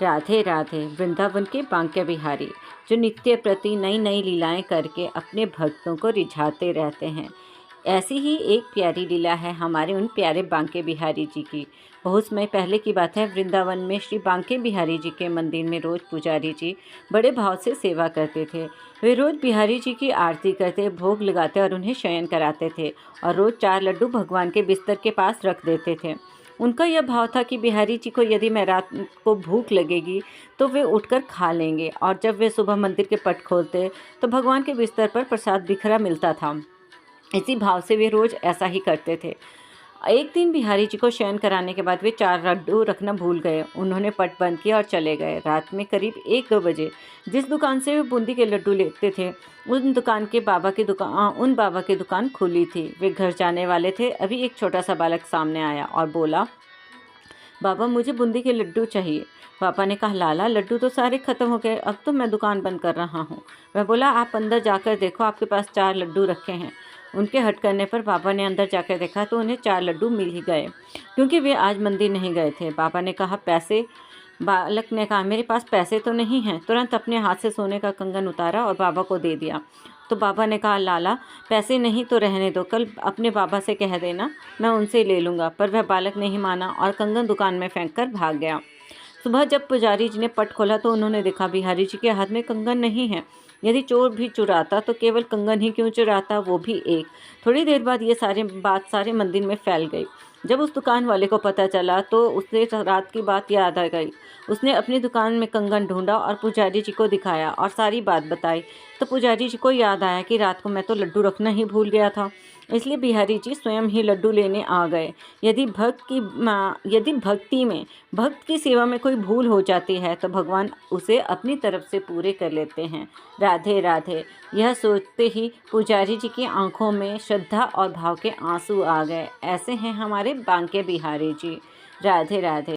राधे राधे। वृंदावन के बांके बिहारी जो नित्य प्रति नई नई लीलाएं करके अपने भक्तों को रिझाते रहते हैं। ऐसी ही एक प्यारी लीला है हमारे उन प्यारे बांके बिहारी जी की। बहुत समय पहले की बात है, वृंदावन में श्री बांके बिहारी जी के मंदिर में रोज़ पुजारी जी बड़े भाव से सेवा करते थे। वे रोज़ बिहारी जी की आरती करते, भोग लगाते और उन्हें शयन कराते थे और रोज़ 4 लड्डू भगवान के बिस्तर के पास रख देते थे। उनका यह भाव था कि बिहारी जी को यदि मैं रात को भूख लगेगी तो वे उठकर खा लेंगे, और जब वे सुबह मंदिर के पट खोलते तो भगवान के बिस्तर पर प्रसाद बिखरा मिलता था। इसी भाव से वे रोज़ ऐसा ही करते थे। एक दिन बिहारी जी को शयन कराने के बाद वे 4 लड्डू रखना भूल गए। उन्होंने पट बंद किया और चले गए। रात में करीब 1-2 बजे जिस दुकान से वे बूंदी के लड्डू लेते थे उन बाबा की दुकान खुली थी। वे घर जाने वाले थे। अभी एक छोटा सा बालक सामने आया और बोला, बाबा मुझे बूंदी के लड्डू चाहिए। पापा ने कहा, लाला लड्डू तो सारे ख़त्म हो गए, अब तो मैं दुकान बंद कर रहा हूँ। वह बोला, आप अंदर जाकर देखो, आपके पास 4 लड्डू रखे हैं। उनके हट करने पर पापा ने अंदर जाकर देखा तो उन्हें 4 लड्डू मिल ही गए, क्योंकि वे आज मंदिर नहीं गए थे। पापा ने कहा, पैसे? बालक ने कहा, मेरे पास पैसे तो नहीं हैं। तुरंत अपने हाथ से सोने का कंगन उतारा और बाबा को दे दिया। तो बाबा ने कहा, लाला पैसे नहीं तो रहने दो, कल अपने बाबा से कह देना, मैं उनसे ले लूँगा। पर वह बालक नहीं माना और कंगन दुकान में फेंक कर भाग गया। सुबह जब पुजारी जी ने पट खोला तो उन्होंने देखा बिहारी जी के हाथ में कंगन नहीं है। यदि चोर भी चुराता तो केवल कंगन ही क्यों चुराता, वो भी एक। थोड़ी देर बाद ये सारे मंदिर में फैल गई। जब उस दुकान वाले को पता चला तो उसे रात की बात याद आ गई। उसने अपनी दुकान में कंगन ढूंढा और पुजारी जी को दिखाया और सारी बात बताई। तो पुजारी जी को याद आया कि रात को मैं तो लड्डू रखना ही भूल गया था, इसलिए बिहारी जी स्वयं ही लड्डू लेने आ गए। यदि भक्ति में, भक्त की सेवा में कोई भूल हो जाती है तो भगवान उसे अपनी तरफ से पूरे कर लेते हैं। राधे राधे। यह सोचते ही पुजारी जी की आंखों में श्रद्धा और भाव के आंसू आ गए। ऐसे हैं हमारे बांके बिहारी जी। राधे राधे।